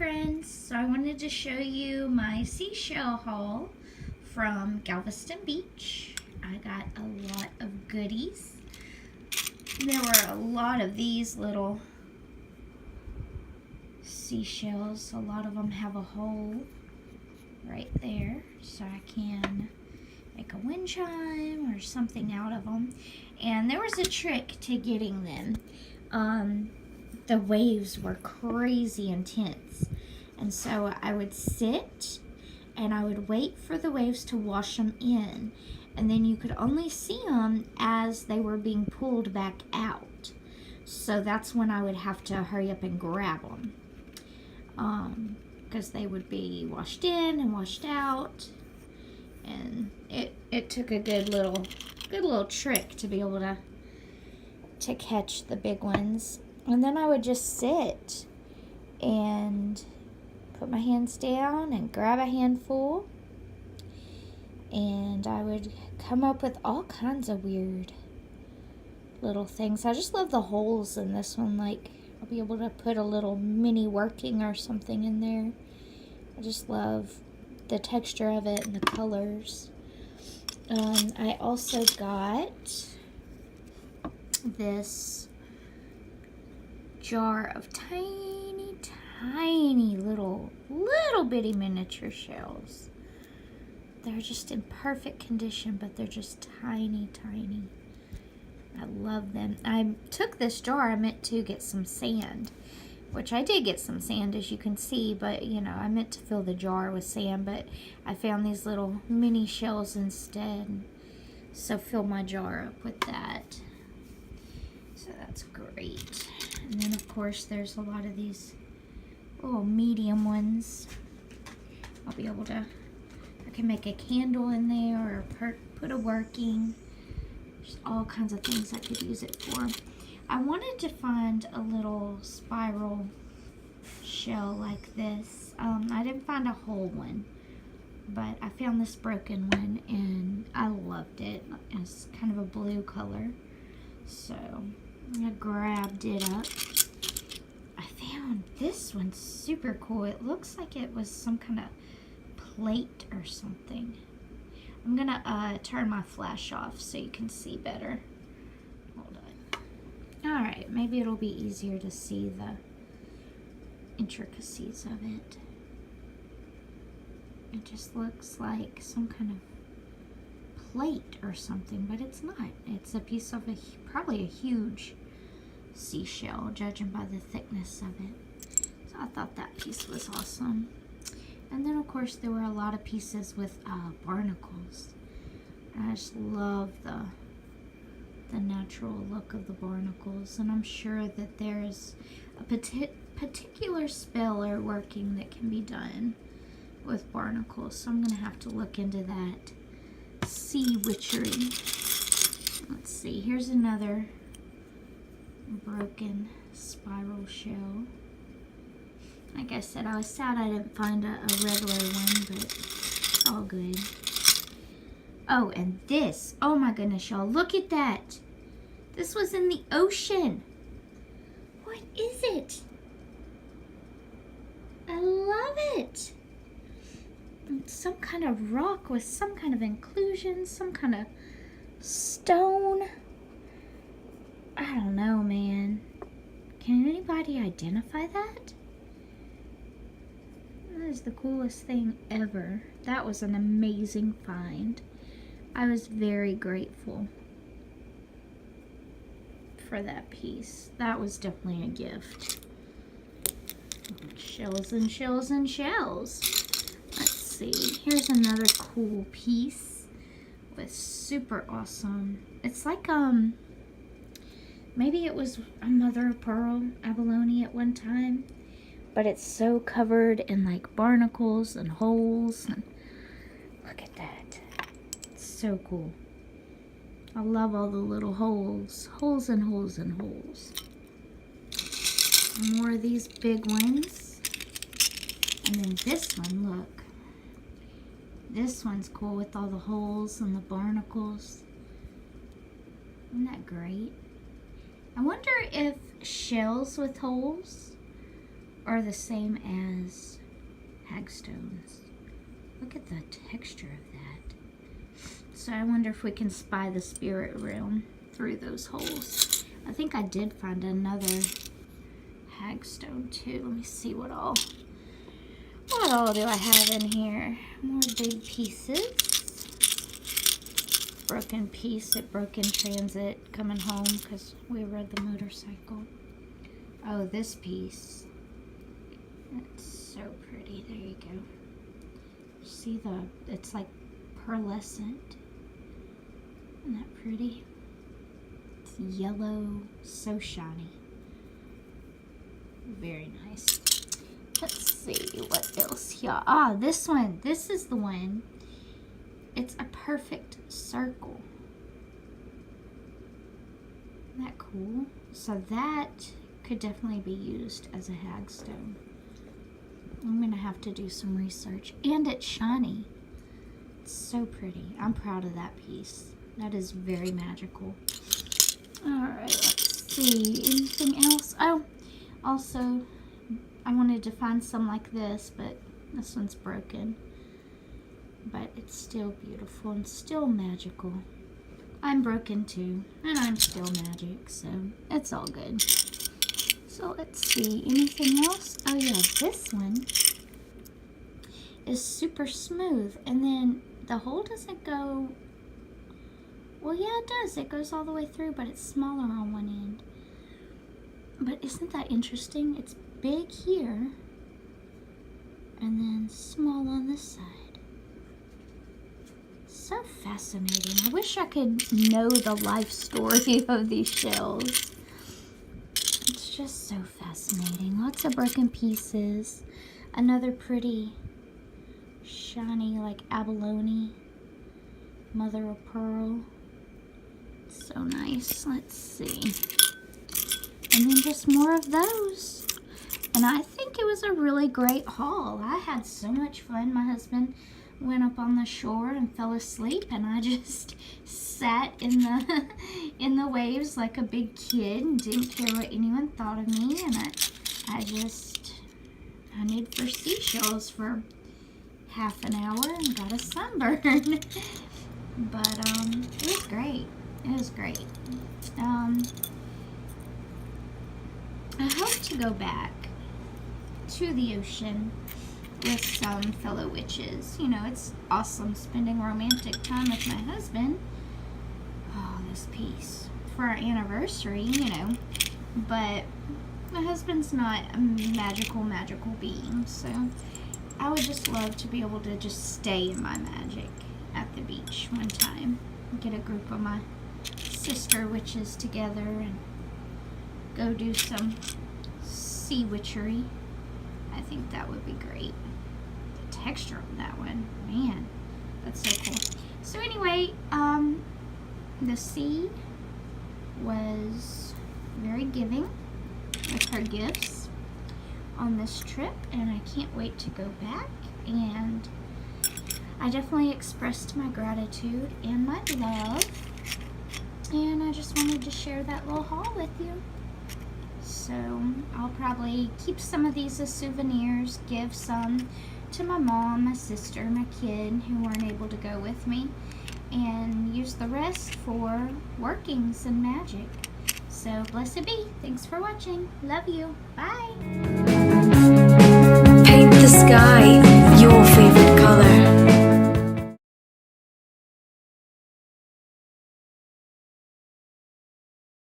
friends, so I wanted to show you my seashell haul from Galveston Beach. I got a lot of goodies. There were a lot of these little seashells. A lot of them have a hole right there, so I can make a wind chime or something out of them. And there was a trick to getting them. The waves were crazy intense, and so I would sit and I would wait for the waves to wash them in, and then you could only see them as they were being pulled back out. So that's when I would have to hurry up and grab them, because they would be washed in and washed out, and it took a good little trick to be able to catch the big ones. And then I would just sit and put my hands down and grab a handful, and I would come up with all kinds of weird little things. I just love the holes in this one. Like, I'll be able to put a little mini working or something in there. I just love the texture of it and the colors. I also got this jar of tiny little bitty miniature shells. They're just in perfect condition, but they're just tiny. I love them. I took this jar, I meant to get some sand, which I did get some sand, as you can see, but you know, I meant to fill the jar with sand, but I found these little mini shells instead, so fill my jar up with that. So that's great. And then of course there's a lot of these little medium ones. I'll be able to, I can make a candle in there or put a working. There's all kinds of things I could use it for. I wanted to find a little spiral shell like this. I didn't find a whole one, but I found this broken one and I loved it. It's kind of a blue color, so I grabbed it up. I found this one super cool. It looks like it was some kind of plate or something. I'm gonna turn my flash off so you can see better. Hold on. Alright, maybe it'll be easier to see the intricacies of it. It just looks like some kind of plate or something, but it's not. It's a piece of probably a huge seashell, judging by the thickness of it. So I thought that piece was awesome. And then of course there were a lot of pieces with barnacles. I just love the natural look of the barnacles, and I'm sure that there's a particular spell or working that can be done with barnacles, so I'm gonna have to look into that sea witchery. Let's see, here's another broken spiral shell. Like I said, I was sad I didn't find a regular one, but it's all good. Oh, and this. Oh my goodness, y'all. Look at that. This was in the ocean. What is it? I love it. It's some kind of rock with some kind of inclusion, some kind of stone. I don't know, man. Can anybody identify that? That is the coolest thing ever. That was an amazing find. I was very grateful for that piece. That was definitely a gift. Shells and shells and shells. Let's see. Here's another cool piece with super awesome. It's like maybe it was a mother of pearl abalone at one time, but it's so covered in like barnacles and holes. And look at that. It's so cool. I love all the little holes. Holes and holes and holes. More of these big ones. And then this one, look. This one's cool with all the holes and the barnacles. Isn't that great? I wonder if shells with holes are the same as hagstones. Look at the texture of that. So I wonder if we can spy the spirit realm through those holes. I think I did find another hagstone too. Let me see what all do I have in here? More big pieces. Broken piece that broke in transit coming home because we rode the motorcycle. Oh, this piece. It's so pretty. There you go. See it's like pearlescent. Isn't that pretty? It's yellow, so shiny. Very nice. Let's see what else here. Ah, this one. This is the one. It's a perfect circle. Isn't that cool? So that could definitely be used as a hagstone. I'm going to have to do some research. And it's shiny. It's so pretty. I'm proud of that piece. That is very magical. Alright, let's see. Anything else? Oh, also, I wanted to find some like this, but this one's broken. But it's still beautiful and still magical. I'm broken too, and I'm still magic, so it's all good. So let's see, anything else? Oh yeah, this one is super smooth, and then the hole doesn't go, well yeah it does, it goes all the way through, but it's smaller on one end. But isn't that interesting? It's big here, and then small on this side. So fascinating. I wish I could know the life story of these shells. It's just so fascinating. Lots of broken pieces. Another pretty shiny like abalone. Mother of pearl. So nice. Let's see. And then just more of those. And I think it was a really great haul. I had so much fun. My husband went up on the shore and fell asleep, and I just sat in the waves like a big kid and didn't care what anyone thought of me, and I hunted for seashells for half an hour and got a sunburn. But it was great. It was great. I hope to go back to the ocean with some fellow witches. You know, it's awesome spending romantic time with my husband. Oh, this piece. For our anniversary, you know. But my husband's not a magical being, so I would just love to be able to just stay in my magic at the beach one time. Get a group of my sister witches together and go do some sea witchery. I think that would be great. The texture on that one, man, that's so cool. So anyway, the sea was very giving with her gifts on this trip, and I can't wait to go back. And I definitely expressed my gratitude and my love, and I just wanted to share that little haul with you. So I'll probably keep some of these as souvenirs, give some to my mom, my sister, my kid who weren't able to go with me, and use the rest for workings and magic. So blessed be. Thanks for watching. Love you. Bye. Paint the sky.